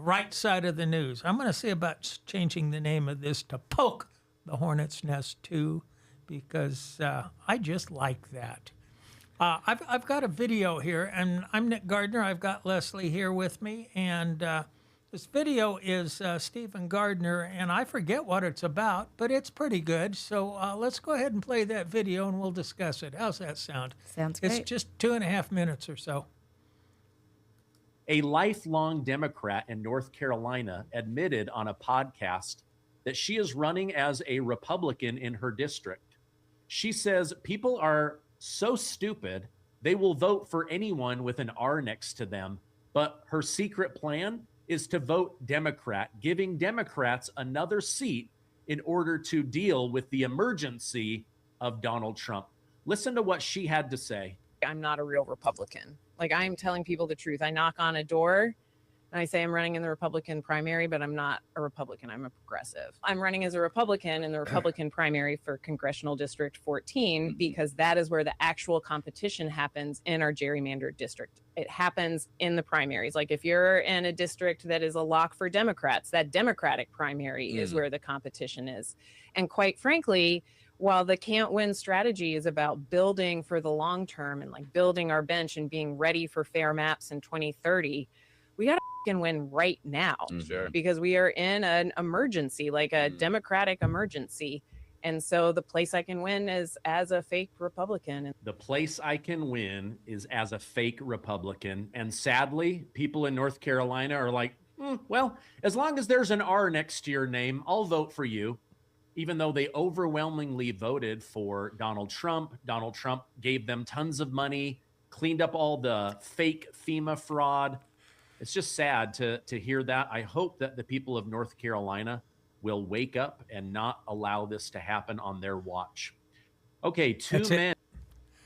right side of the news. I'm going to see about changing the name of this to Poke the Hornet's Nest too, because I just like that. I've got a video here, and I'm Nick Gardner. I've got Leslie here with me, and this video is Stephen Gardner, and I forget what it's about, but it's pretty good. So let's go ahead and play that video, and we'll discuss it. How's that sound? Sounds great. It's just 2.5 minutes or so. A lifelong Democrat in North Carolina admitted on a podcast that she is running as a Republican in her district. She says people are so stupid, they will vote for anyone with an R next to them. But her secret plan is to vote Democrat, giving Democrats another seat in order to deal with the emergency of Donald Trump. Listen to what she had to say. I'm not a real Republican. Like, I'm telling people the truth. I knock on a door and I say I'm running in the Republican primary, but I'm not a Republican. I'm a progressive. I'm running as a Republican in the Republican primary for Congressional District 14 because that is where the actual competition happens in our gerrymandered district. It happens in the primaries. Like, if you're in a district that is a lock for Democrats, that Democratic primary is where the competition is. And quite frankly, while the can't win strategy is about building for the long term and like building our bench and being ready for fair maps in 2030, we got to win right now because we are in an emergency, like a democratic emergency. And so the place I can win is as a fake Republican. The place I can win is as a fake Republican. And sadly, people in North Carolina are like, well, as long as there's an R next to your name, I'll vote for you. Even though they overwhelmingly voted for Donald Trump. Donald Trump gave them tons of money, cleaned up all the fake FEMA fraud. It's just sad to hear that. I hope that the people of North Carolina will wake up and not allow this to happen on their watch. Okay, two men.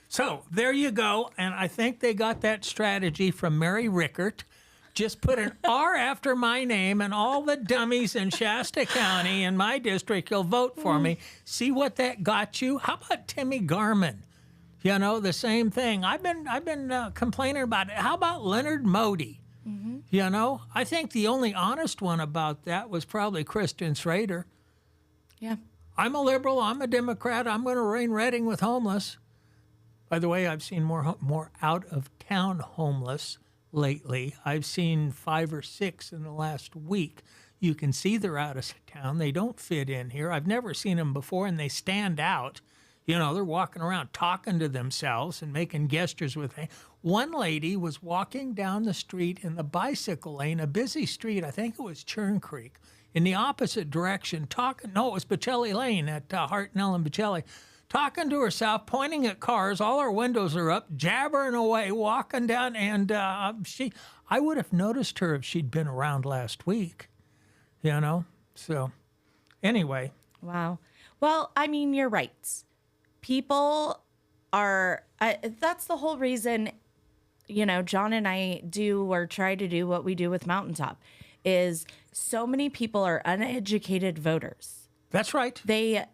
So there you go. And I think they got that strategy from Mary Rickert. Just put an R after my name, and all the dummies in Shasta County in my district will vote for me. See what that got you? How about Timmy Garmin? You know, the same thing. I've been complaining about it. How about Leonard Modi? You know, I think the only honest one about that was probably Kristen Schrader. Yeah. I'm a liberal. I'm a Democrat. I'm going to reign Reading with homeless. By the way, I've seen more out-of-town homeless lately. I've seen 5 or 6 in the last week. You can see they're out of town. They don't fit in here. I've never seen them before, and they stand out. You know, they're walking around talking to themselves and making gestures with them. One lady was walking down the street in the bicycle lane, a busy street, I think it was Churn Creek, in the opposite direction, it was Bocelli Lane at Hartnell and Bocelli, talking to herself, pointing at cars, all her windows are up, jabbering away, walking down, and I would have noticed her if she'd been around last week, you know? So, anyway. Wow. Well, I mean, you're right. People are, that's the whole reason, you know, John and I do or try to do what we do with Mountaintop, is so many people are uneducated voters. That's right. They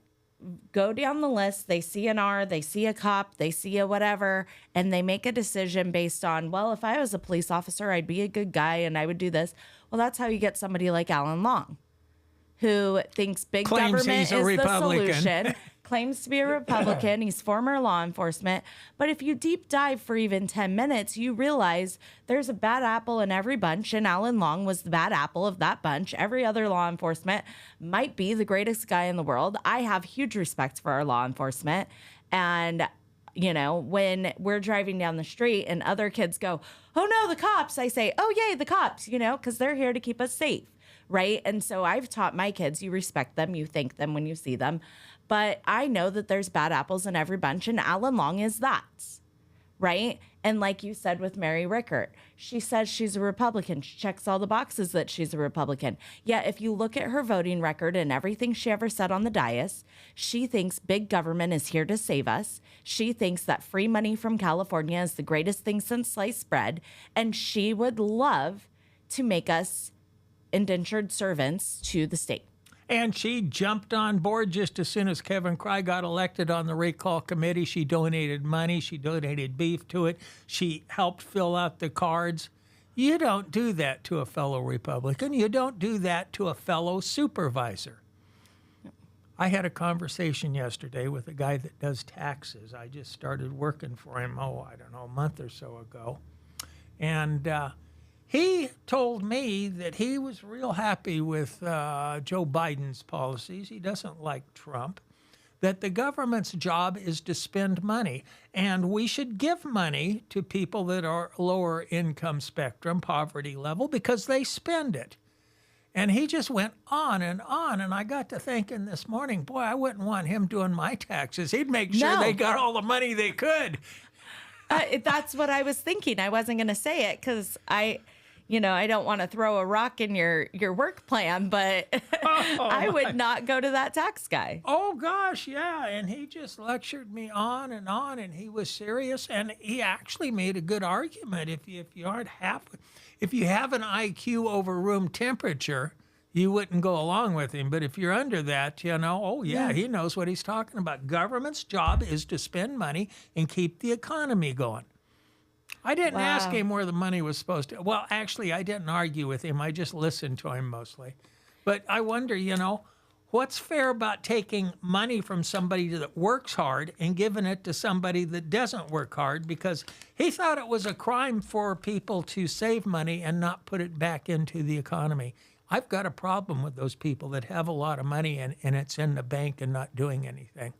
go down the list, they see an R, they see a cop, they see a whatever, and they make a decision based on, well, if I was a police officer, I'd be a good guy and I would do this. Well, that's how you get somebody like Alan Long, who thinks big government is the solution, claims to be a Republican. He's former law enforcement. But if you deep dive for even 10 minutes, you realize there's a bad apple in every bunch, and Alan Long was the bad apple of that bunch. Every other law enforcement might be the greatest guy in the world. I have huge respect for our law enforcement. And, you know, when we're driving down the street and other kids go, oh no, the cops, I say, oh yay, the cops, you know, because they're here to keep us safe. Right. And so I've taught my kids, you respect them, you thank them when you see them. But I know that there's bad apples in every bunch, and Alan Long is that. Right. And like you said with Mary Rickert, she says she's a Republican. She checks all the boxes that she's a Republican. Yet if you look at her voting record and everything she ever said on the dais, she thinks big government is here to save us. She thinks that free money from California is the greatest thing since sliced bread. And she would love to make us indentured servants to the state. And she jumped on board just as soon as Kevin Cry got elected on the recall committee. She donated money. She donated beef to it. She helped fill out the cards. You don't do that to a fellow Republican. You don't do that to a fellow supervisor. I had a conversation yesterday with a guy that does taxes. I just started working for him, a month or so ago. And he told me that he was real happy with Joe Biden's policies. He doesn't like Trump. That the government's job is to spend money, and we should give money to people that are lower income spectrum, poverty level, because they spend it. And he just went on, and I got to thinking this morning, boy, I wouldn't want him doing my taxes. He'd make sure No. they got all the money they could. That's what I was thinking. I wasn't going to say it because I don't want to throw a rock in your work plan, but I would not go to that tax guy. Oh, gosh, yeah. And he just lectured me on, and he was serious. And he actually made a good argument. If you have an IQ over room temperature, you wouldn't go along with him. But if you're under that, he knows what he's talking about. Government's job is to spend money and keep the economy going. I didn't ask him where the money was supposed to. Well, actually, I didn't argue with him. I just listened to him mostly. But I wonder, what's fair about taking money from somebody that works hard and giving it to somebody that doesn't work hard? Because he thought it was a crime for people to save money and not put it back into the economy. I've got a problem with those people that have a lot of money and it's in the bank and not doing anything.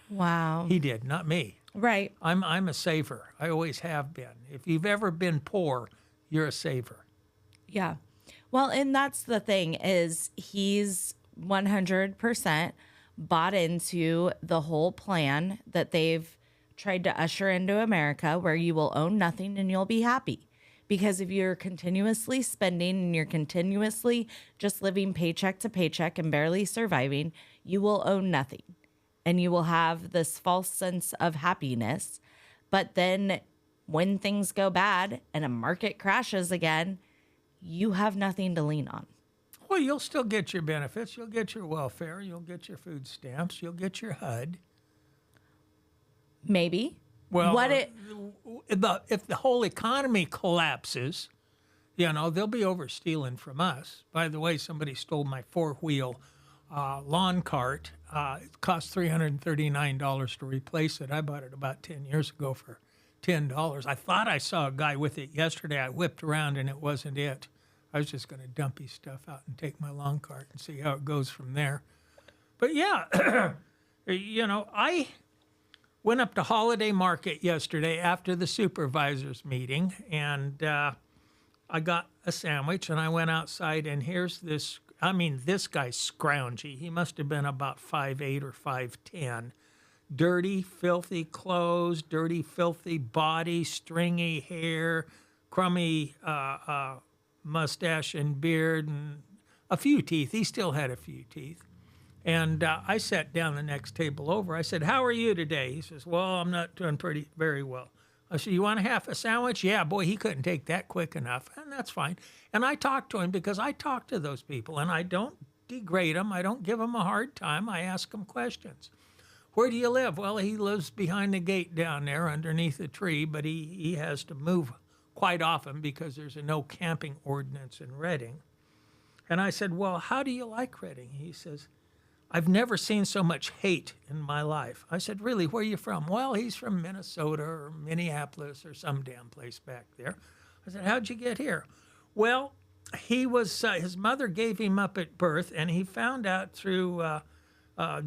Wow. He did, not me. Right. I'm a saver. I always have been. If you've ever been poor, you're a saver. Yeah. Well, and that's the thing is he's 100% bought into the whole plan that they've tried to usher into America where you will own nothing and you'll be happy. Because if you're continuously spending and you're continuously just living paycheck to paycheck and barely surviving, you will own nothing. And you will have this false sense of happiness. But then when things go bad and a market crashes again, you have nothing to lean on. Well, you'll still get your benefits. You'll get your welfare. You'll get your food stamps. You'll get your HUD. Maybe. Well, if the whole economy collapses, they'll be overstealing from us. By the way, somebody stole my four-wheel lawn cart. It cost $339 to replace it. I bought it about 10 years ago for $10. I thought I saw a guy with it yesterday. I whipped around and it wasn't it. I was just going to dump his stuff out and take my lawn cart and see how it goes from there. But yeah, I went up to Holiday Market yesterday after the supervisors meeting, and I got a sandwich, and I went outside, and here's this guy's scroungy. He must have been about 5'8" or 5'10". Dirty, filthy clothes, dirty, filthy body, stringy hair, crummy mustache and beard, and a few teeth. He still had a few teeth. And I sat down the next table over. I said, "How are you today?" He says, "Well, I'm not doing very well." I said, "You want a half a sandwich?" Yeah, boy, he couldn't take that quick enough. And that's fine. And I talked to him because I talk to those people, and I don't degrade them. I don't give them a hard time. I ask them questions. "Where do you live?" "Well, he lives behind the gate down there underneath a tree, but he has to move quite often because there's a no camping ordinance in Redding." And I said, "Well, how do you like Redding?" He says, "I've never seen so much hate in my life." I said, "Really, where are you from?" "Well, he's from Minnesota or Minneapolis or some damn place back there." I said, "How'd you get here?" "Well, he was his mother gave him up at birth, and he found out through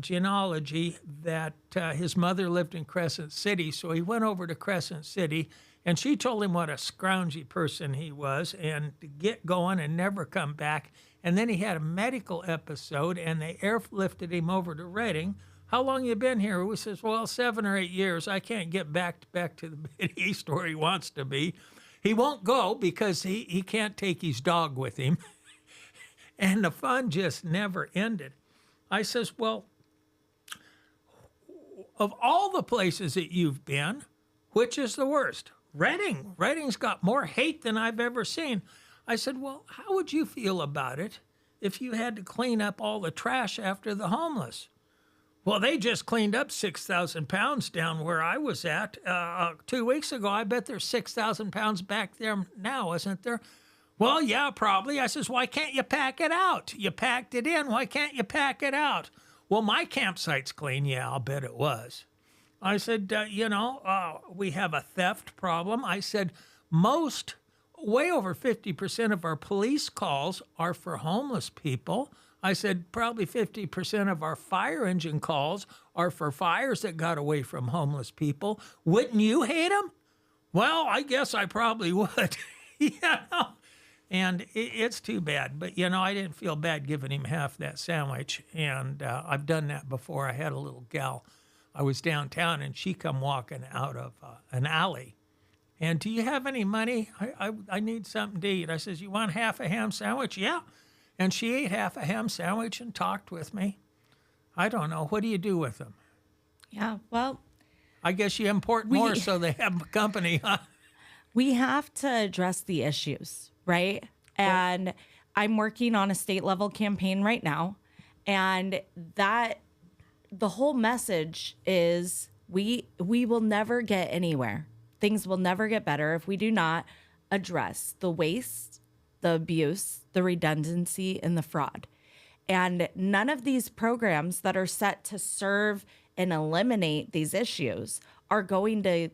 genealogy that his mother lived in Crescent City, so he went over to Crescent City, and she told him what a scroungy person he was and to get going and never come back. And then he had a medical episode, and they airlifted him over to Redding. "How long you been here?" He says, "Well, 7 or 8 years. I can't get back to the Mid-East where he wants to be." He won't go because he can't take his dog with him. And the fun just never ended. I says, "Well, of all the places that you've been, which is the worst?" "Redding. Redding's got more hate than I've ever seen." I said, "Well, how would you feel about it if you had to clean up all the trash after the homeless?" Well, they just cleaned up 6,000 pounds down where I was at 2 weeks ago. I bet there's 6,000 pounds back there now, isn't there? Well, yeah, probably. I says, why can't you pack it out? You packed it in. Why can't you pack it out? Well, my campsite's clean. Yeah, I'll bet it was. I said, we have a theft problem. I said, way over 50% of our police calls are for homeless people. I said, probably 50% of our fire engine calls are for fires that got away from homeless people. Wouldn't you hate them? Well, I guess I probably would. And it's too bad. But, I didn't feel bad giving him half that sandwich. And I've done that before. I had a little gal. I was downtown, and she come walking out of an alley. And do you have any money? I need something to eat. I says, you want half a ham sandwich? Yeah. And she ate half a ham sandwich and talked with me. I don't know. What do you do with them? Yeah, well, I guess you import more so they have company, huh? we have to address the issues, right? And I'm working on a state level campaign right now. And the whole message is we will never get anywhere. Things will never get better if we do not address the waste, the abuse, the redundancy, and the fraud. And none of these programs that are set to serve and eliminate these issues are going to,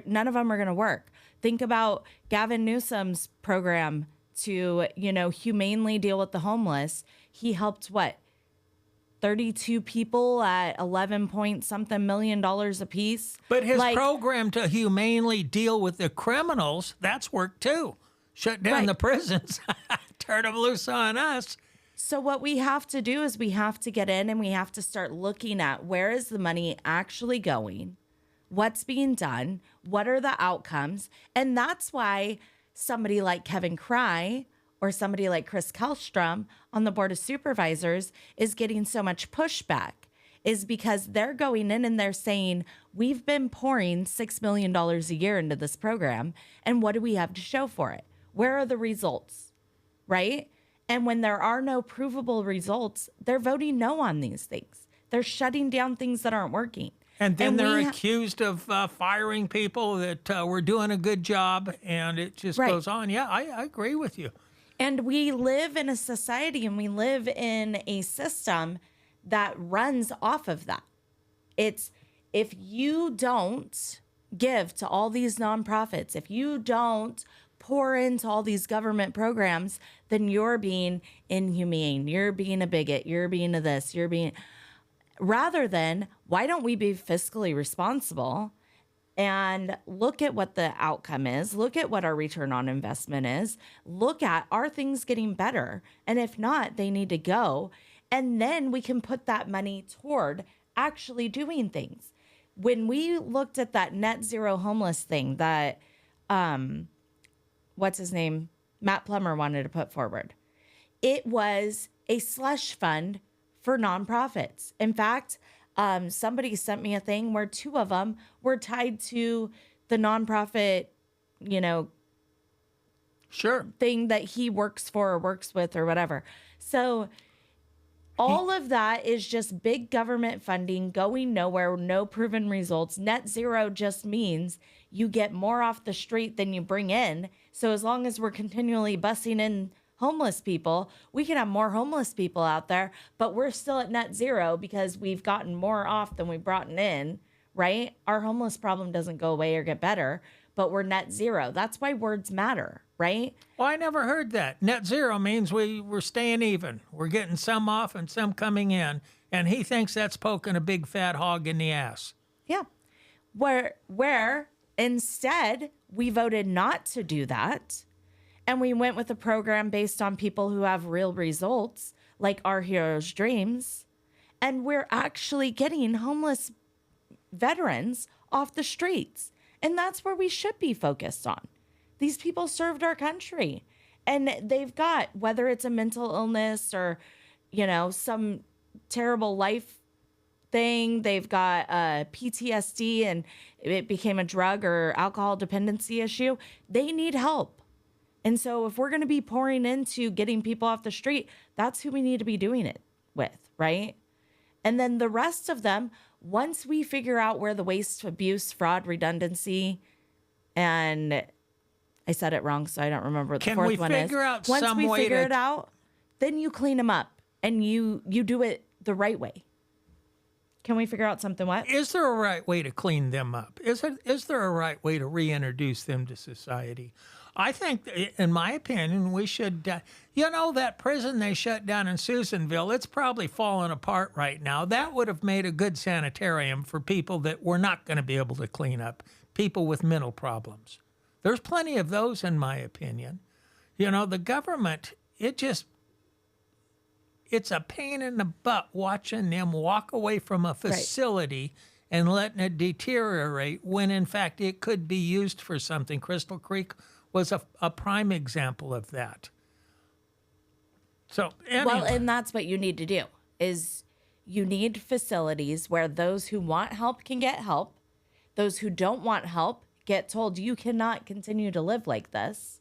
none of them are going to work. Think about Gavin Newsom's program to, humanely deal with the homeless. He helped 32 people at 11 point something million dollars a piece. But his program to humanely deal with the criminals, that's work too. Shut down the prisons, turn them loose on us. So what we have to do is we have to get in and we have to start looking at where is the money actually going, what's being done, what are the outcomes. And that's why somebody like Kevin Cry or somebody like Chris Kellstrom on the Board of Supervisors is getting so much pushback, is because they're going in and they're saying, we've been pouring $6 million a year into this program, and what do we have to show for it? Where are the results, right? And when there are no provable results, they're voting no on these things. They're shutting down things that aren't working. And then they're accused of firing people that were doing a good job, and it just goes on. Yeah, I agree with you. And we live in a society and we live in a system that runs off of that. It's if you don't give to all these nonprofits, if you don't pour into all these government programs, then you're being inhumane, you're being a bigot, you're being a this, you're being, rather than why don't we be fiscally responsible and look at what the outcome is, look at what our return on investment is, look at, are things getting better? And if not, they need to go. And then we can put that money toward actually doing things. When we looked at that net zero homeless thing that, what's his name? Matt Plummer wanted to put forward. It was a slush fund for nonprofits. In fact, somebody sent me a thing where 2 of them were tied to the nonprofit, thing that he works for or works with or whatever. So all of that is just big government funding going nowhere, no proven results. Net zero just means you get more off the street than you bring in. So as long as we're continually busing in homeless people, we can have more homeless people out there, but we're still at net zero because we've gotten more off than we brought in, right? Our homeless problem doesn't go away or get better, but we're net zero. That's why words matter, right? Well, I never heard that. Net zero means we're staying even. We're getting some off and some coming in. And he thinks that's poking a big fat hog in the ass. Yeah. Where instead we voted not to do that. And we went with a program based on people who have real results, like Our Heroes' Dreams. And we're actually getting homeless veterans off the streets. And that's where we should be focused on. These people served our country. And they've got, whether it's a mental illness or, some terrible life thing, they've got PTSD and it became a drug or alcohol dependency issue. They need help. And so if we're going to be pouring into getting people off the street, that's who we need to be doing it with, right? And then the rest of them, once we figure out where the waste, abuse, fraud, redundancy, and I said it wrong, so I don't remember what the Can fourth we one is. figure out Once some we way figure to- it out, then you clean them up and you do it the right way. Can we figure out something what? Is there a right way to clean them up? Is there a right way to reintroduce them to society? I think, in my opinion, we should. That prison they shut down in Susanville, it's probably falling apart right now. That would have made a good sanitarium for people that were not going to be able to clean up, people with mental problems. There's plenty of those, in my opinion. The government, it's a pain in the butt watching them walk away from a facility and letting it deteriorate when, in fact, it could be used for something. Crystal Creek was a prime example of that. So, anyway. Well, and that's what you need to do is you need facilities where those who want help can get help. Those who don't want help get told you cannot continue to live like this.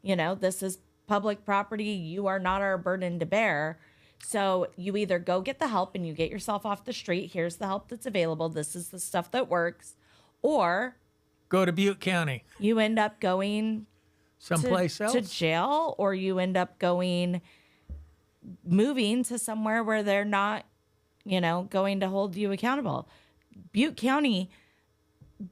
This is public property. You are not our burden to bear. So you either go get the help and you get yourself off the street. Here's the help that's available. This is the stuff that works. Or go to Butte County, you end up going someplace to else. jail, or you end up moving to somewhere where they're not, going to hold you accountable. Butte County,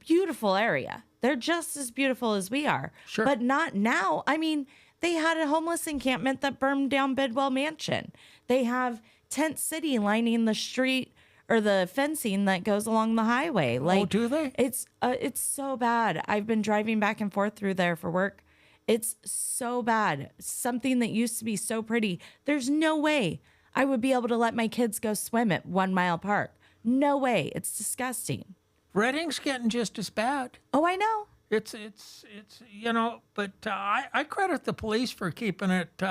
beautiful area. They're just as beautiful as we are. Sure. But not now. I mean, they had a homeless encampment that burned down Bidwell Mansion. They have Tent City lining the street or the fencing that goes along the highway. Do they? It's so bad. I've been driving back and forth through there for work. It's so bad. Something that used to be so pretty. There's no way I would be able to let my kids go swim at 1 Mile Park. No way. It's disgusting. Redding's getting just as bad. Oh, I know. It's but I credit the police for keeping it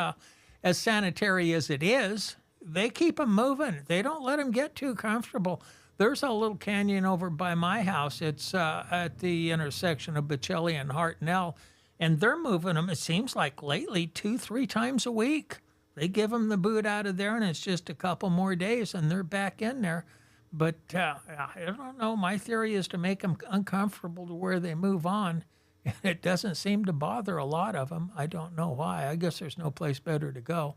as sanitary as it is. They keep them moving. They don't let them get too comfortable. There's a little canyon over by my house. It's at the intersection of Bocelli and Hartnell, and they're moving them, it seems like lately, 2-3 times a week. They give them the boot out of there, and it's just a couple more days, and they're back in there. But I don't know. My theory is to make them uncomfortable to where they move on. And it doesn't seem to bother a lot of them. I don't know why. I guess there's no place better to go.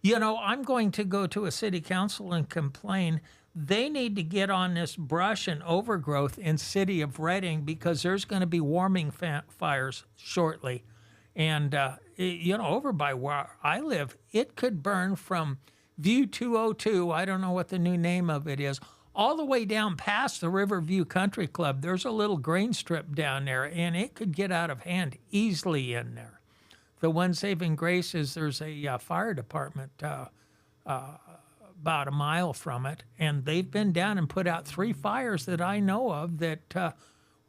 I'm going to go to a city council and complain. They need to get on this brush and overgrowth in city of Redding because there's going to be warming fires shortly. And, over by where I live, it could burn from View 202, I don't know what the new name of it is, all the way down past the Riverview Country Club. There's a little grain strip down there, and it could get out of hand easily in there. The one saving grace is there's a fire department about a mile from it, and they've been down and put out 3 fires that I know of that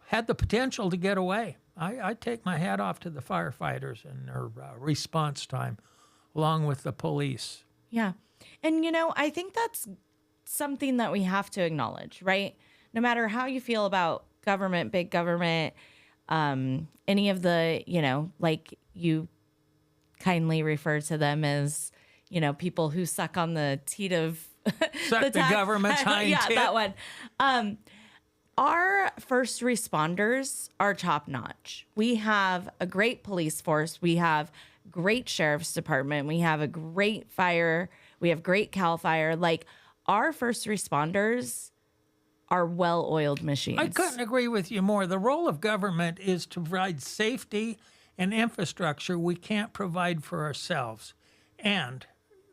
had the potential to get away. I take my hat off to the firefighters and their response time, along with the police. Yeah. And, I think that's something that we have to acknowledge, right? No matter how you feel about government, big government, any of the, like you kindly refer to them as, people who suck on the teat of Suck the government's hind yeah, tit. that one. Our first responders are top notch. We have a great police force. We have great sheriff's department. We have a great fire. We have great CAL FIRE. Like, our first responders are well-oiled machines. I couldn't agree with you more. The role of government is to provide safety and infrastructure we can't provide for ourselves. And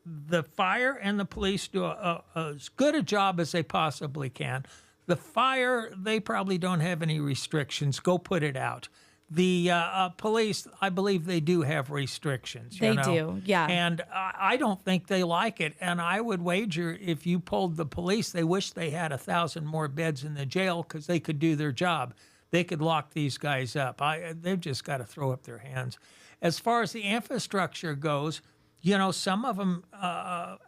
the fire and the police do as good a job as they possibly can. The fire, they probably don't have any restrictions. Go put it out. The police, I believe they do have restrictions. They do, yeah. And I don't think they like it. And I would wager if you polled the police, they wish they had 1,000 more beds in the jail because they could do their job. They could lock these guys up. They've just got to throw up their hands. As far as the infrastructure goes, some of them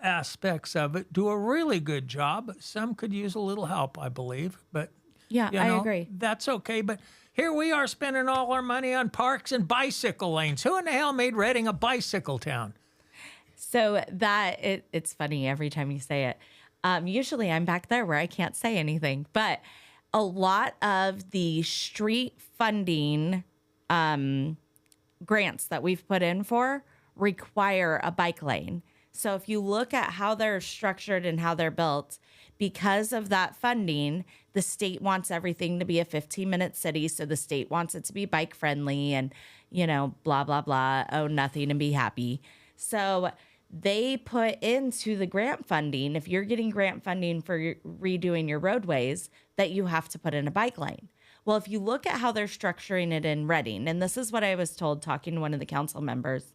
aspects of it do a really good job. Some could use a little help, I believe. But yeah, I agree. That's okay. But here we are spending all our money on parks and bicycle lanes. Who in the hell made Redding a bicycle town? So it's funny every time you say it. Usually I'm back there where I can't say anything, but a lot of the street funding grants that we've put in for require a bike lane. So if you look at how they're structured and how they're built, because of that funding, the state wants everything to be a 15-minute city. So the state wants it to be bike friendly and, blah, blah, blah, own nothing and be happy. So they put into the grant funding, if you're getting grant funding for redoing your roadways, that you have to put in a bike lane. Well, if you look at how they're structuring it in Reading, and this is what I was told talking to one of the council members,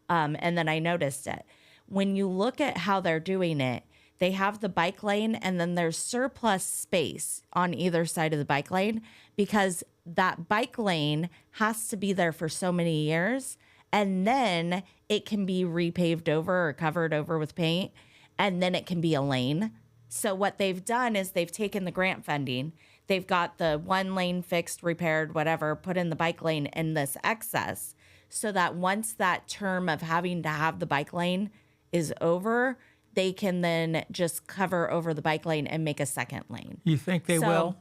and then I noticed it. When you look at how they're doing it, they have the bike lane and then there's surplus space on either side of the bike lane because that bike lane has to be there for so many years and then it can be repaved over or covered over with paint and then it can be a lane. So what they've done is they've taken the grant funding, they've got the one lane fixed, repaired, whatever, put in the bike lane in this excess so that once that term of having to have the bike lane is over, they can then just cover over the bike lane and make a second lane. You think they will?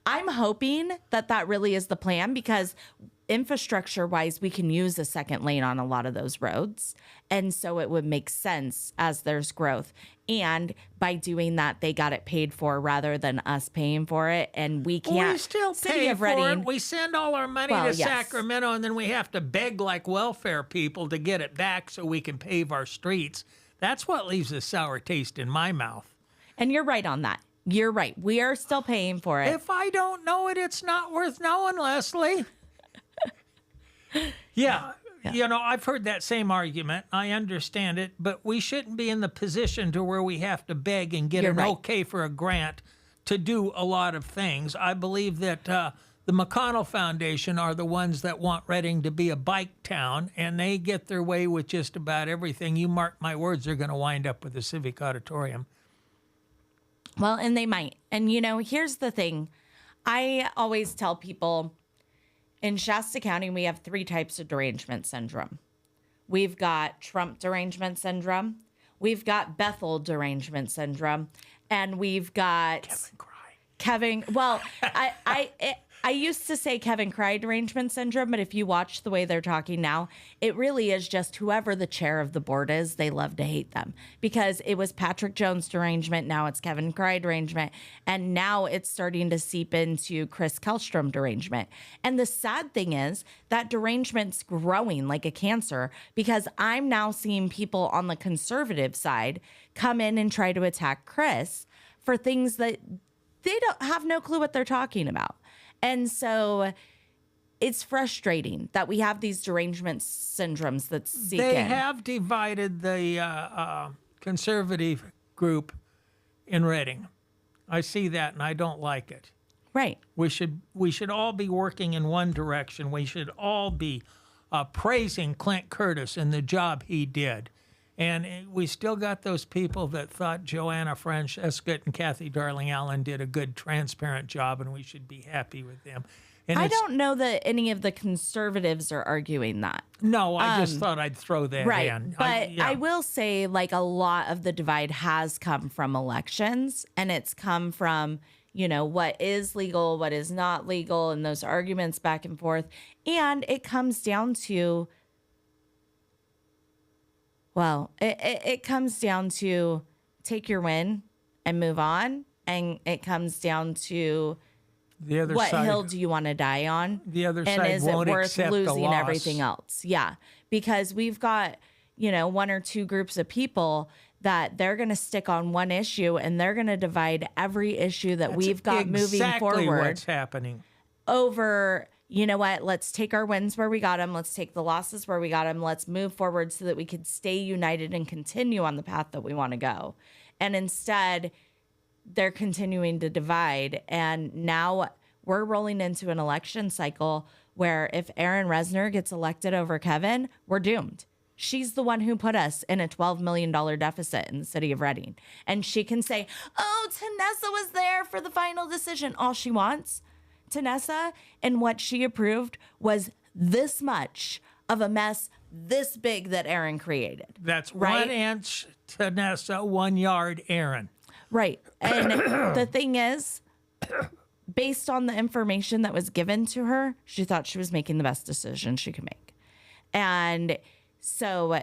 I'm hoping that really is the plan because infrastructure wise, we can use a second lane on a lot of those roads. And so it would make sense as there's growth. And by doing that, they got it paid for rather than us paying for it. And we can't. We still City pay of for Reading, it. We send all our money Well, to yes. Sacramento, and then we have to beg like welfare people to get it back so we can pave our streets. That's what leaves a sour taste in my mouth. And you're right on that. You're right. We are still paying for it. If I don't know it, it's not worth knowing, Leslie. Yeah. I've heard that same argument. I understand it, but we shouldn't be in the position to where we have to beg and get You're an right. okay for a grant to do a lot of things. I believe that the McConnell Foundation are the ones that want Reading to be a bike town, and they get their way with just about everything. You mark my words, they're going to wind up with a civic auditorium. Well, and they might. And, here's the thing. I always tell people in Shasta County, we have 3 types of derangement syndrome. We've got Trump derangement syndrome. We've got Bethel derangement syndrome. And we've got Kevin. Well, I used to say Kevin Cry derangement syndrome, but if you watch the way they're talking now, it really is just whoever the chair of the board is, they love to hate them because it was Patrick Jones derangement. Now it's Kevin Cry derangement. And now it's starting to seep into Chris Kellstrom derangement. And the sad thing is that derangement's growing like a cancer because I'm now seeing people on the conservative side come in and try to attack Chris for things that they don't have no clue what they're talking about. And so it's frustrating that we have these derangement syndromes that seek They in. have divided the conservative group in Reading. I see that, and I don't like it. Right. We should all be working in one direction. We should all be praising Clint Curtis and the job he did. And we still got those people that thought Joanna Francesca and Kathy Darling Allen did a good, transparent job, and we should be happy with them. And I don't know that any of the conservatives are arguing that. No, I just thought I'd throw that Right. in. But I will say, like, a lot of the divide has come from elections, and it's come from, what is legal, what is not legal, and those arguments back and forth. And it comes down to, it comes down to take your win and move on. And it comes down to the other what side, hill do you want to die on? the other And side is it won't worth accept the losing loss. everything else? Yeah. Because we've got, 1 or 2 groups of people that they're going to stick on one issue and they're going to divide every issue that we've got moving exactly forward what's happening. over, let's take our wins where we got them. Let's take the losses where we got them. Let's move forward so that we could stay united and continue on the path that we want to go. And instead, they're continuing to divide. And now we're rolling into an election cycle where if Aaron Resner gets elected over Kevin, we're doomed. She's the one who put us in a $12 million deficit in the city of Reading. And she can say, oh, Tanessa was there for the final decision. All she wants, Tanessa, and what she approved was this much of a mess this big that Aaron created. That's Right? 1 inch Tanessa, 1 yard Aaron. Right. And the thing is, based on the information that was given to her, she thought she was making the best decision she could make. And so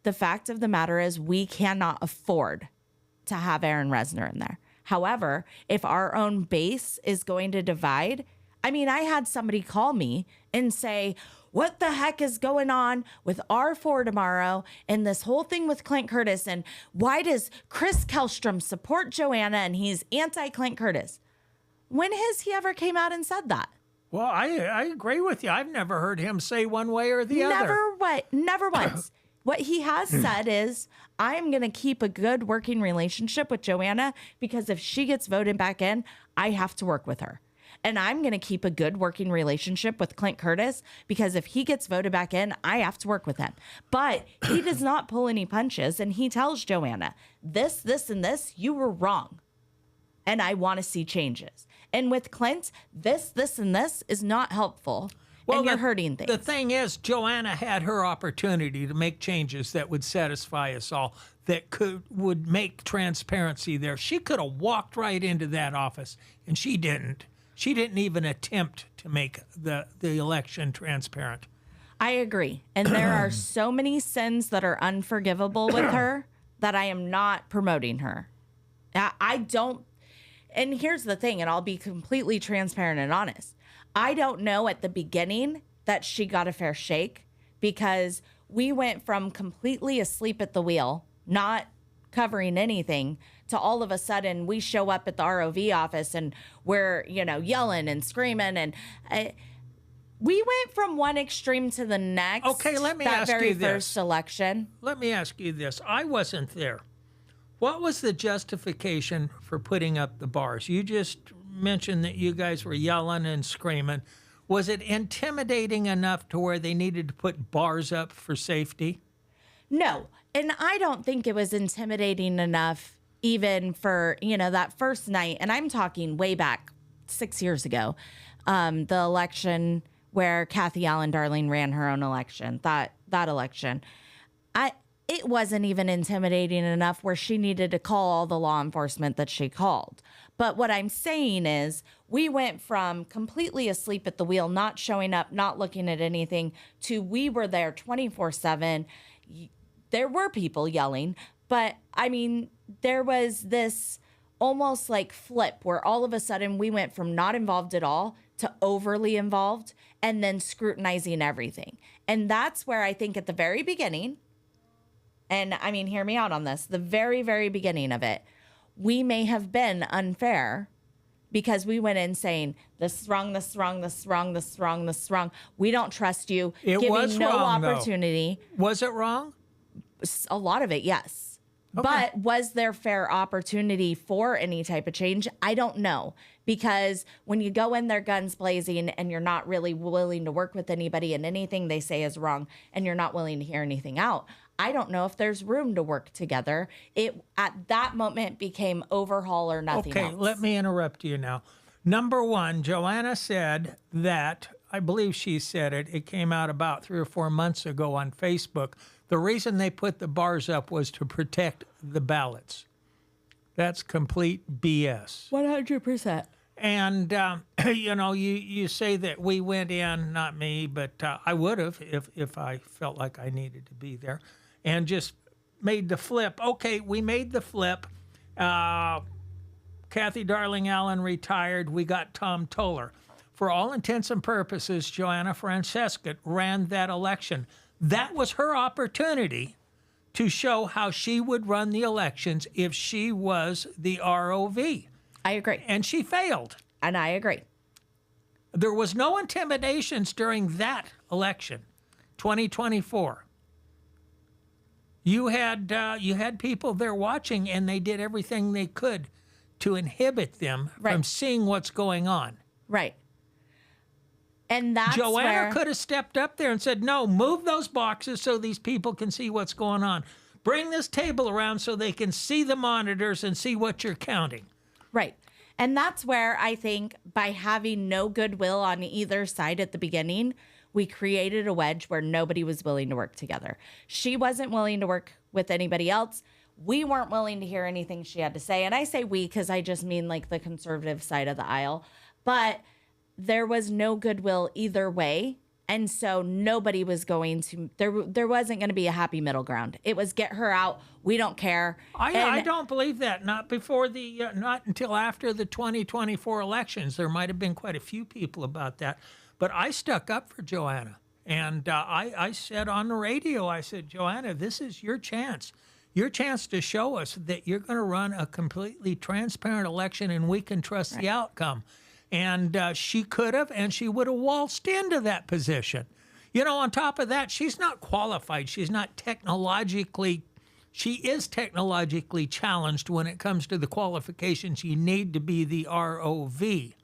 the fact of the matter is we cannot afford to have Aaron Resner in there. However, if our own base is going to divide, I mean, I had somebody call me and say, what the heck is going on with R4 tomorrow and this whole thing with Clint Curtis? And why does Chris Kellstrom support Joanna and he's anti-Clint Curtis? When has he ever came out and said that? Well, I agree with you. I've never heard him say one way or the other. Never once. What he has said is, I'm going to keep a good working relationship with Joanna because if she gets voted back in, I have to work with her. And I'm going to keep a good working relationship with Clint Curtis because if he gets voted back in, I have to work with him. But he does not pull any punches. And he tells Joanna, this, and this, you were wrong. And I want to see changes. And with Clint, this, and this is not helpful. And you're hurting things. The thing is, Joanna had her opportunity to make changes that would satisfy us all, that would make transparency there. She could have walked right into that office, and she didn't. She didn't even attempt to make the election transparent. I agree. And there are so many sins that are unforgivable with her that I am not promoting her. I don't. And here's the thing, and I'll be completely transparent and honest. I don't know at the beginning that she got a fair shake because we went from completely asleep at the wheel, not covering anything, to all of a sudden we show up at the ROV office and we're, yelling and screaming. And we went from one extreme to the next. Okay, let me that ask very you this. first election. Let me ask you this. I wasn't there. What was the justification for putting up the bars? You just mentioned that you guys were yelling and screaming. Was it intimidating enough to where they needed to put bars up for safety? No. And I don't think it was intimidating enough even for, that first night. And I'm talking way back 6 years ago, the election where Kathy Allen Darling ran her own election, that election. It wasn't even intimidating enough where she needed to call all the law enforcement that she called. But what I'm saying is we went from completely asleep at the wheel, not showing up, not looking at anything, to we were there 24/7. There were people yelling, but I mean, there was this almost like flip where all of a sudden we went from not involved at all to overly involved and then scrutinizing everything. And that's where I think at the very beginning, and I mean, hear me out on this, the very, very beginning of it, we may have been unfair because we went in saying, this is wrong, this is wrong, this is wrong, this is wrong, this is wrong. We don't trust you. It giving was no wrong, opportunity. though. Was it wrong? A lot of it, yes. Okay. But was there fair opportunity for any type of change? I don't know. Because when you go in there guns blazing and you're not really willing to work with anybody and anything they say is wrong and you're not willing to hear anything out, I don't know if there's room to work together. It at that moment became overhaul or nothing else. Okay, let me interrupt you now. Number one, Joanna said that, I believe she said it came out about 3 or 4 months ago on Facebook. The reason they put the bars up was to protect the ballots. That's complete BS. 100%. And, you say that we went in, not me, but I would have if I felt like I needed to be there, and just made the flip. Okay, we made the flip. Kathy Darling Allen retired. We got Tom Toller. For all intents and purposes, Joanna Francesca ran that election. That was her opportunity to show how she would run the elections if she was the ROV. I agree. And she failed. And I agree. There was no intimidations during that election, 2024. You had people there watching, and they did everything they could to inhibit them from seeing what's going on. Right. And that's Joanna could have stepped up there and said, no, move those boxes so these people can see what's going on. Bring this table around so they can see the monitors and see what you're counting. Right. And that's where I think by having no goodwill on either side at the beginning, we created a wedge where nobody was willing to work together. She wasn't willing to work with anybody else. We weren't willing to hear anything she had to say. And I say we because I just mean like the conservative side of the aisle. But there was no goodwill either way. And so nobody was going to, there wasn't going to be a happy middle ground. It was get her out. We don't care. I don't believe that. Not before not until after the 2024 elections. There might have been quite a few people about that. But I stuck up for Joanna. And I said on the radio, I said, Joanna, this is your chance. Your chance to show us that you're going to run a completely transparent election and we can trust the outcome. And she could have, and she would have waltzed into that position. You know, on top of that, she's not qualified. She is technologically challenged when it comes to the qualifications you need to be the ROV.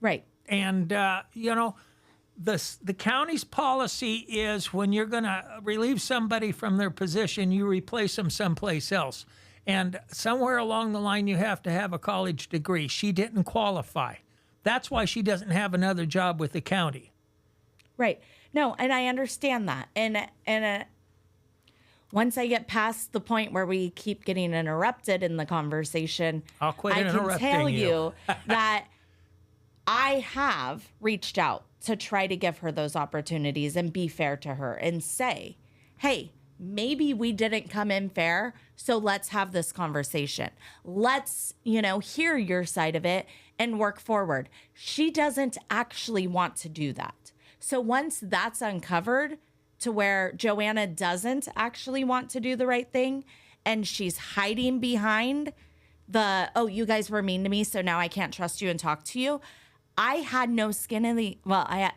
Right. And, you know, the county's policy is when you're going to relieve somebody from their position, you replace them someplace else. And somewhere along the line, you have to have a college degree. She didn't qualify. That's why she doesn't have another job with the county. Right. No, and I understand that. And once I get past the point where we keep getting interrupted in the conversation, I'll quit I interrupting can tell you. you that I have reached out to try to give her those opportunities and be fair to her and say, hey, maybe we didn't come in fair, so let's have this conversation. Let's, hear your side of it and work forward. She doesn't actually want to do that. So once that's uncovered to where Joanna doesn't actually want to do the right thing and she's hiding behind you guys were mean to me, so now I can't trust you and talk to you. I had no skin in the,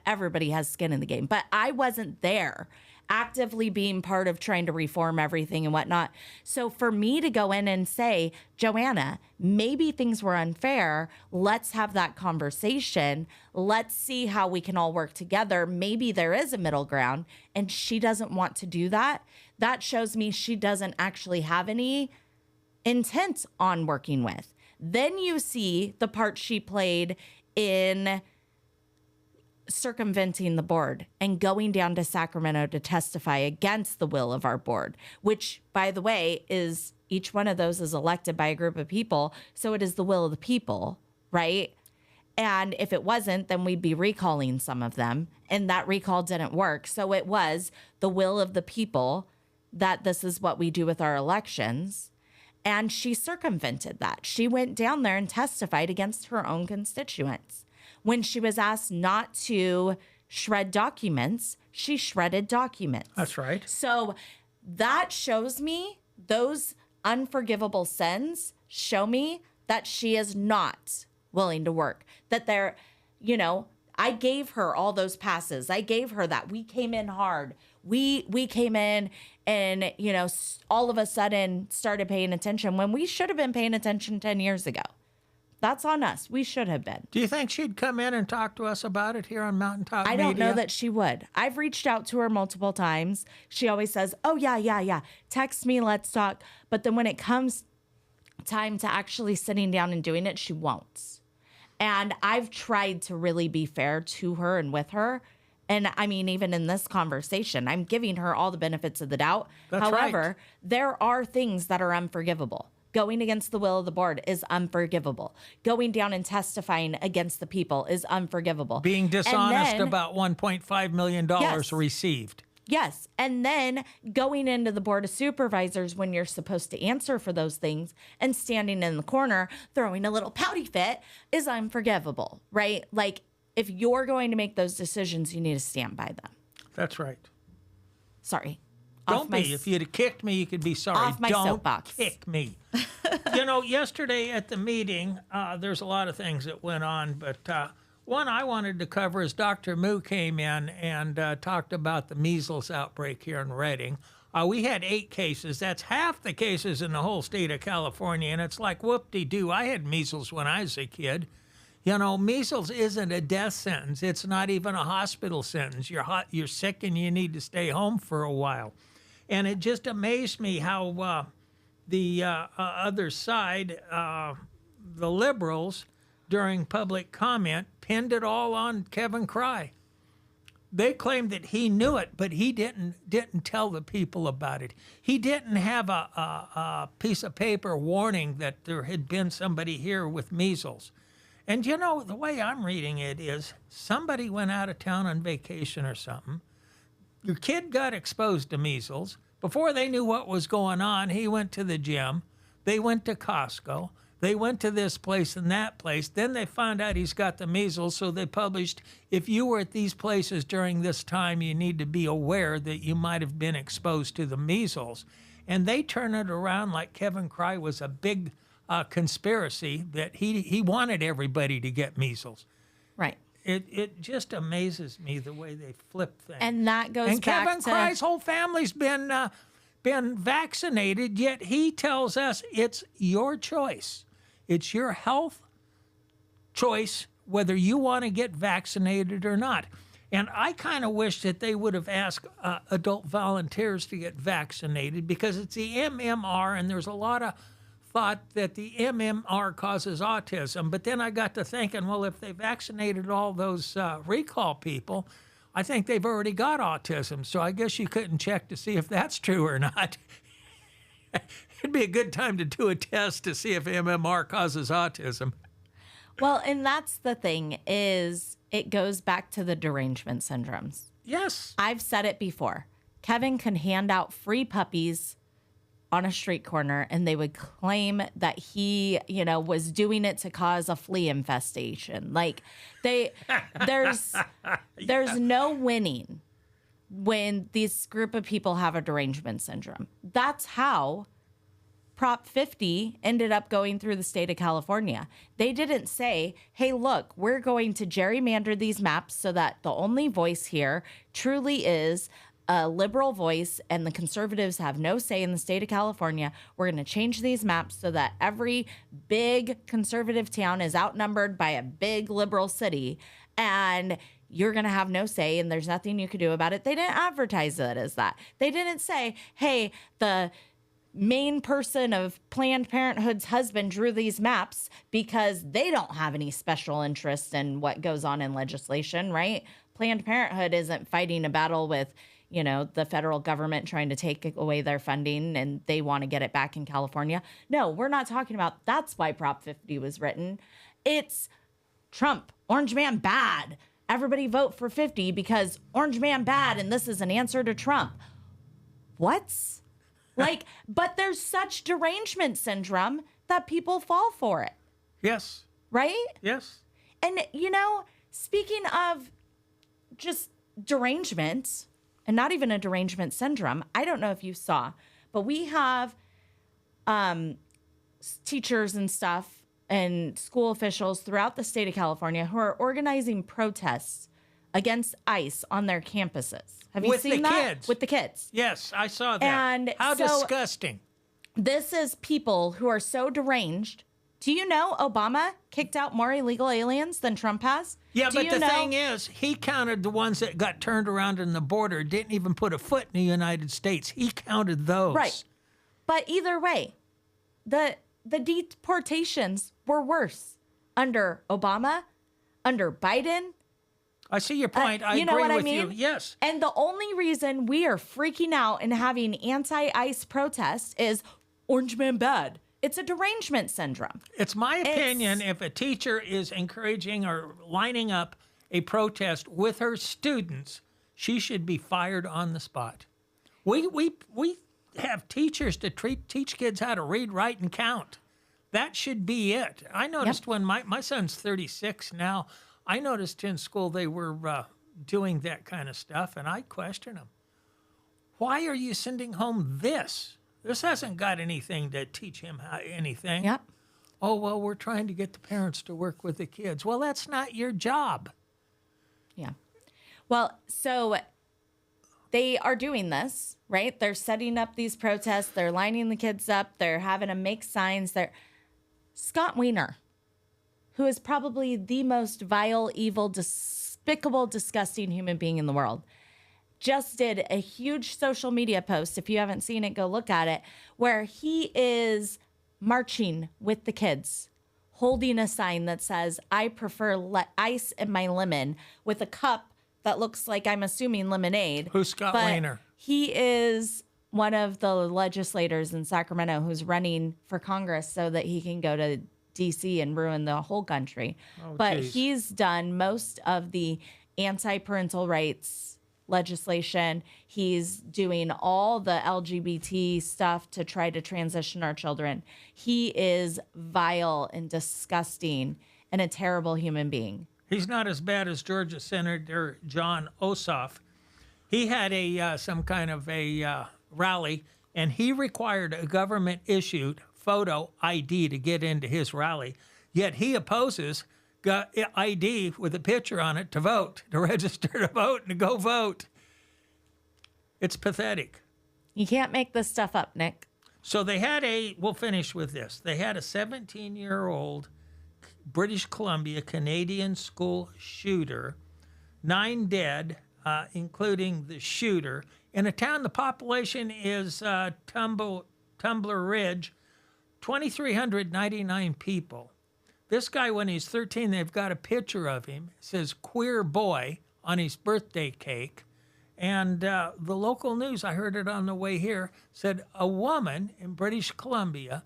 everybody has skin in the game, but I wasn't there actively being part of trying to reform everything and whatnot. So for me to go in and say, Joanna, maybe things were unfair. Let's have that conversation. Let's see how we can all work together. Maybe there is a middle ground. And she doesn't want to do that. That shows me she doesn't actually have any intent on working with. Then you see the part she played in circumventing the board and going down to Sacramento to testify against the will of our board, which, by the way, is each one of those is elected by a group of people. So it is the will of the people, right? And if it wasn't, then we'd be recalling some of them. And that recall didn't work. So it was the will of the people that this is what we do with our elections. And she circumvented that. She went down there and testified against her own constituents. When she was asked not to shred documents, she shredded documents. That's right. So that shows me those unforgivable sins show me that she is not willing to work. That they're, I gave her all those passes. I gave her that. We came in hard. We came in and, all of a sudden started paying attention when we should have been paying attention 10 years ago. That's on us. We should have been. Do you think she'd come in and talk to us about it here on Mountaintop Media? I don't know that she would. I've reached out to her multiple times. She always says, oh, yeah. Text me, let's talk. But then when it comes time to actually sitting down and doing it, she won't. And I've tried to really be fair to her and with her. And I mean, even in this conversation, I'm giving her all the benefits of the doubt. That's However, right. There are things that are unforgivable. Going against the will of the board is unforgivable. Going down and testifying against the people is unforgivable. Being dishonest about $1.5 million Yes. received. Yes. And then going into the board of supervisors when you're supposed to answer for those things and standing in the corner throwing a little pouty fit is unforgivable, right? Like, if you're going to make those decisions, you need to stand by them. That's right. Sorry. Don't be. If you'd have kicked me, you could be sorry. Off my Don't soapbox. kick me. Yesterday at the meeting, there's a lot of things that went on, but one I wanted to cover is Dr. Moo came in and talked about the measles outbreak here in Redding. We had 8 cases. That's half the cases in the whole state of California, and it's like whoop-de-doo. I had measles when I was a kid. Measles isn't a death sentence. It's not even a hospital sentence. You're sick and you need to stay home for a while. And it just amazed me how the other side, the liberals, during public comment, pinned it all on Kevin Cry. They claimed that he knew it, but he didn't tell the people about it. He didn't have a piece of paper warning that there had been somebody here with measles. And you know, the way I'm reading it is somebody went out of town on vacation or something. Your kid got exposed to measles. Before they knew what was going on, he went to the gym. They went to Costco. They went to this place and that place. Then they found out he's got the measles, so they published, if you were at these places during this time, you need to be aware that you might have been exposed to the measles. And they turn it around like Kevin Cry was a big conspiracy that he wanted everybody to get measles. Right. It just amazes me the way they flip things. And that goes and back Kevin to Cry's whole family's been vaccinated, yet he tells us it's your choice. It's your health choice whether you want to get vaccinated or not. And I kind of wish that they would have asked adult volunteers to get vaccinated, because it's the MMR, and there's a lot of thought that the MMR causes autism. But then I got to thinking, well, if they vaccinated all those recall people, I think they've already got autism. So I guess you couldn't check to see if that's true or not. It'd be a good time to do a test to see if MMR causes autism. Well, and that's the thing, is it goes back to the derangement syndromes. Yes. I've said it before. Kevin can hand out free puppies on a street corner, and they would claim that he, was doing it to cause a flea infestation. Like there's no winning when this group of people have a derangement syndrome. That's how Prop 50 ended up going through the state of California. They didn't say, hey, look, we're going to gerrymander these maps so that the only voice here truly is a liberal voice and the conservatives have no say in the state of California. We're going to change these maps so that every big conservative town is outnumbered by a big liberal city, and you're going to have no say and there's nothing you can do about it. They didn't advertise it as that. They didn't say, hey, the main person of Planned Parenthood's husband drew these maps because they don't have any special interest in what goes on in legislation, right? Planned Parenthood isn't fighting a battle with, the federal government trying to take away their funding and they want to get it back in California. No, we're not talking about that's why Prop 50 was written. It's Trump, Orange Man bad. Everybody vote for 50 because Orange Man bad and this is an answer to Trump. What? But there's such derangement syndrome that people fall for it. Yes. Right? Yes. And, speaking of just derangement, and not even a derangement syndrome, I don't know if you saw, but we have teachers and stuff and school officials throughout the state of California who are organizing protests against ICE on their campuses. Have you seen that? Kids. With the kids. Yes, I saw that. And how so disgusting. This is people who are so deranged. Do you know Obama kicked out more illegal aliens than Trump has? Yeah, but the thing is, he counted the ones that got turned around in the border, didn't even put a foot in the United States. He counted those. Right. But either way, the deportations were worse under Obama, under Biden. I see your point. I you know agree what with I mean? you. Yes. And the only reason we are freaking out and having anti-ICE protests is Orange Man bad. It's a derangement syndrome. It's my opinion, if a teacher is encouraging or lining up a protest with her students, she should be fired on the spot. We have teachers to teach kids how to read, write, and count. That should be it. I noticed when my son's 36 now, I noticed in school they were doing that kind of stuff, and I questioned them. Why are you sending home this? This hasn't got anything to teach him anything. Yep. Oh, well, we're trying to get the parents to work with the kids. Well, that's not your job. Yeah. Well, so they are doing this, right? They're setting up these protests. They're lining the kids up. They're having them make signs. Scott Wiener, who is probably the most vile, evil, despicable, disgusting human being in the world, just did a huge social media post. If you haven't seen it, go look at it, where he is marching with the kids, holding a sign that says, I prefer ICE and my lemon, with a cup that looks like, I'm assuming, lemonade. Who's Scott but Wayner? He is one of the legislators in Sacramento who's running for Congress so that he can go to DC and ruin the whole country. But geez. he's done most of the anti-parental rights legislation. He's doing all the LGBT stuff to try to transition our children. He is vile and disgusting and a terrible human being. He's not as bad as Georgia Senator John Ossoff. He had some kind of a rally, and he required a government-issued photo ID to get into his rally. Yet he opposes ID with a picture on it to vote, to register to vote, and to go vote. It's pathetic. You can't make this stuff up, Nick. So they had we'll finish with this. They had a 17-year-old British Columbia Canadian school shooter, 9 dead, including the shooter, in a town the population is Tumbler Ridge, 2,399 people. This guy, when he's 13, they've got a picture of him. It says queer boy on his birthday cake. And the local news, I heard it on the way here, said a woman in British Columbia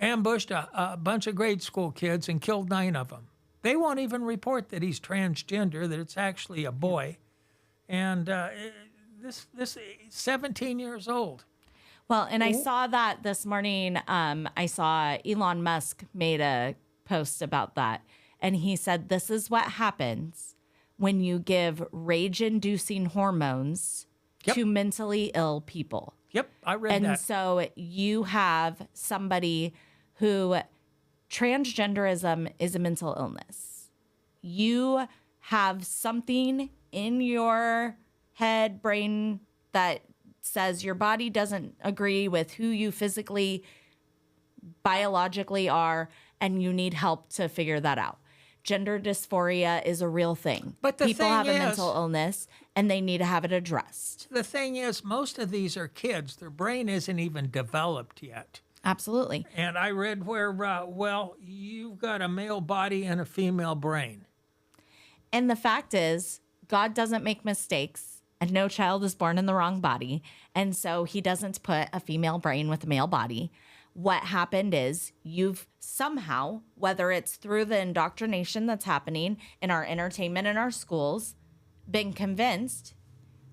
ambushed a bunch of grade school kids and killed 9 of them. They won't even report that he's transgender, that it's actually a boy. And this 17 years old. Well, and I saw that this morning. I saw Elon Musk made a post about that. And he said, this is what happens when you give rage-inducing hormones to mentally ill people. Yep, I read that. And so you have somebody who transgenderism is a mental illness. You have something in your head, brain that says your body doesn't agree with who you physically, biologically are, and you need help to figure that out. Gender dysphoria is a real thing. But the people thing have a is- mental illness and they need to have it addressed. The thing is, most of these are kids. Their brain isn't even developed yet. Absolutely. And I read where, you've got a male body and a female brain. And the fact is, God doesn't make mistakes, and no child is born in the wrong body. And so he doesn't put a female brain with a male body. What happened is you've somehow, whether it's through the indoctrination that's happening in our entertainment in our schools, been convinced,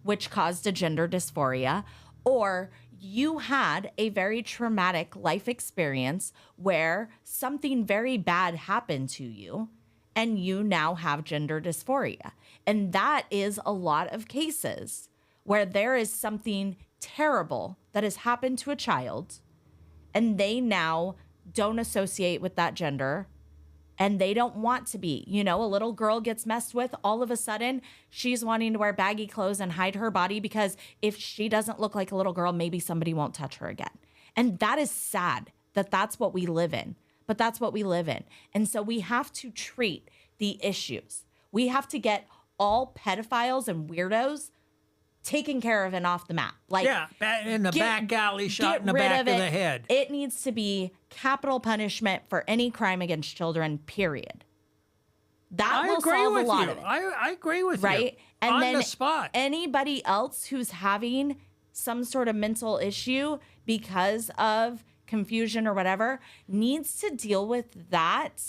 which caused a gender dysphoria, or you had a very traumatic life experience where something very bad happened to you and you now have gender dysphoria. And that is a lot of cases where there is something terrible that has happened to a child and they now don't associate with that gender and they don't want to be. You know, a little girl gets messed with, all of a sudden she's wanting to wear baggy clothes and hide her body because if she doesn't look like a little girl, maybe somebody won't touch her again. And that is sad that that's what we live in, but that's what we live in. And so we have to treat the issues. We have to get all pedophiles and weirdos taken care of and off the map. Like, in the back alley, shot in the rid back of it. the head. It needs to be capital punishment for any crime against children, period. That I will agree solve with a lot you. of it. I agree with you. Right? And on then the spot. anybody else who's having some sort of mental issue because of confusion or whatever needs to deal with that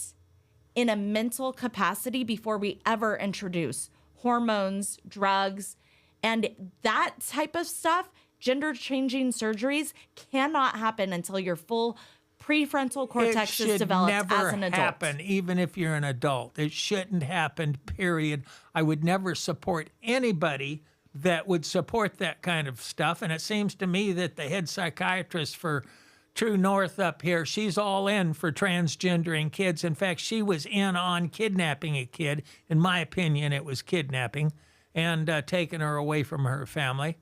in a mental capacity before we ever introduce hormones, drugs, and that type of stuff. Gender changing surgeries cannot happen until your full prefrontal cortex is developed It should never as an adult. happen, even if you're an adult. It shouldn't happen, period. I would never support anybody that would support that kind of stuff. And it seems to me that the head psychiatrist for True North up here, she's all in for transgendering kids. In fact, she was in on kidnapping a kid. In my opinion, it was kidnapping and taking her away from her family.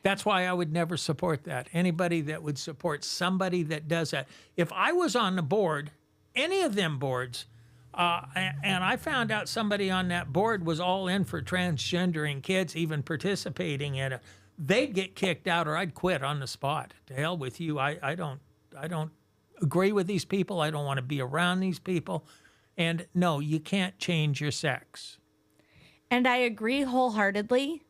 That's why I would never support that. Anybody that would support somebody that does that. If I was on the board, any of them boards, and I found out somebody on that board was all in for transgendering kids, even participating in it, they'd get kicked out or I'd quit on the spot. To hell with you. I don't agree with these people. I don't want to be around these people. And no, you can't change your sex. And I agree wholeheartedly.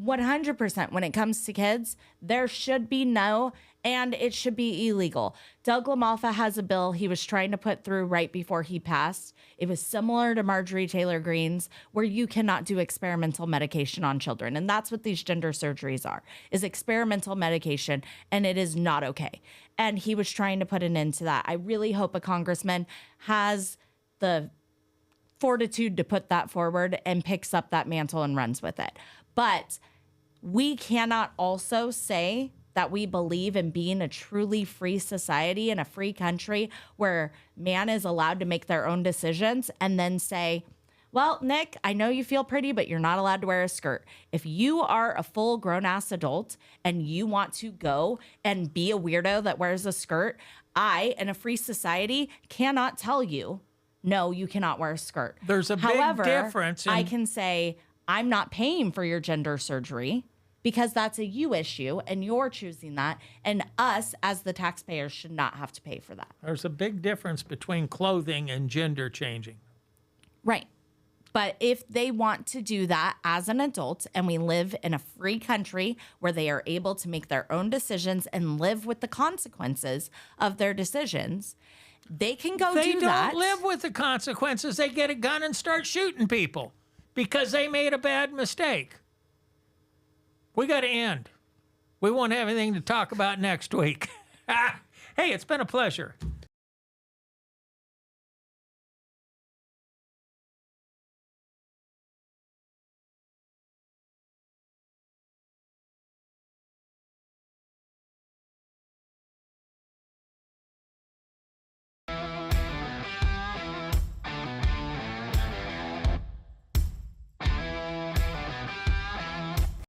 100% when it comes to kids, there should be no, and it should be illegal. Doug LaMalfa has a bill he was trying to put through right before he passed. It was similar to Marjorie Taylor Greene's, where you cannot do experimental medication on children. And that's what these gender surgeries are, is experimental medication, and it is not okay. And he was trying to put an end to that. I really hope a congressman has the fortitude to put that forward and picks up that mantle and runs with it. But we cannot also say that we believe in being a truly free society and a free country where man is allowed to make their own decisions and then say, well, Nick, I know you feel pretty, but you're not allowed to wear a skirt. If you are a full grown-ass adult and you want to go and be a weirdo that wears a skirt, I, in a free society, cannot tell you, no, you cannot wear a skirt. There's a big difference. I can say, I'm not paying for your gender surgery because that's a you issue and you're choosing that. And us as the taxpayers should not have to pay for that. There's a big difference between clothing and gender changing. Right. But if they want to do that as an adult and we live in a free country where they are able to make their own decisions and live with the consequences of their decisions, they can go They do that. don't live with the consequences. They get a gun and start shooting people because they made a bad mistake. We got to end. We won't have anything to talk about next week. Hey, it's been a pleasure.